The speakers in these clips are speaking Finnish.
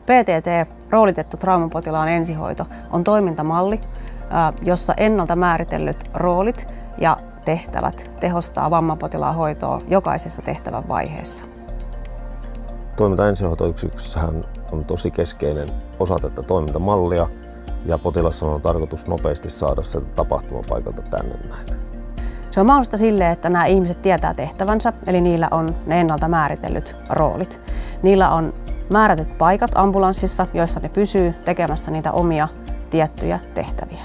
PTT, roolitettu traumapotilaan ensihoito, on toimintamalli, jossa ennalta määritellyt roolit ja tehtävät tehostaa vammapotilaan hoitoa jokaisessa tehtävän vaiheessa. Toiminta ensihoitoyksikössähän on tosi keskeinen osa tätä toimintamallia ja potilas on tarkoitus nopeasti saada sieltä tapahtumapaikalta tänne näin. Se on mahdollista sille, että nämä ihmiset tietää tehtävänsä, eli niillä on ne ennalta määritellyt roolit. Niillä on määrätyt paikat ambulanssissa, joissa ne pysyy tekemässä niitä omia tiettyjä tehtäviä.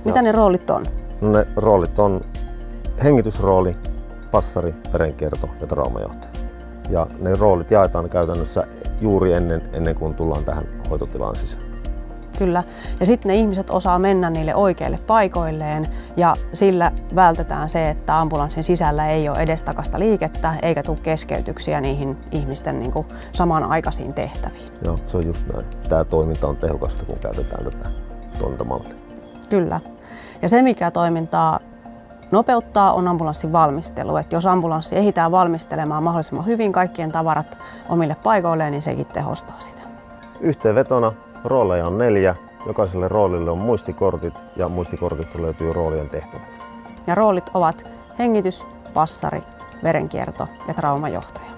Mitä ne roolit on? No ne roolit on hengitysrooli, passari, verenkierto ja traumajohtaja. Ja ne roolit jaetaan käytännössä juuri ennen kuin tullaan tähän hoitotilaan sisään. Kyllä. Ja sitten ne ihmiset osaa mennä niille oikeille paikoilleen ja sillä vältetään se, että ambulanssin sisällä ei ole edestakasta liikettä eikä tule keskeytyksiä niihin ihmisten samanaikaisiin tehtäviin. Joo, se on just näin. Tämä toiminta on tehokasta, kun käytetään tätä toimintamallia. Kyllä. Ja se, mikä toimintaa nopeuttaa, on ambulanssin valmistelu. Et jos ambulanssi ehditään valmistelemaan mahdollisimman hyvin kaikkien tavarat omille paikoilleen, niin sekin tehostaa sitä. Yhteenvetona rooleja on 4. Jokaiselle roolille on muistikortit ja muistikortissa löytyy roolien tehtävät. Ja roolit ovat hengitys, passari, verenkierto ja traumajohtaja.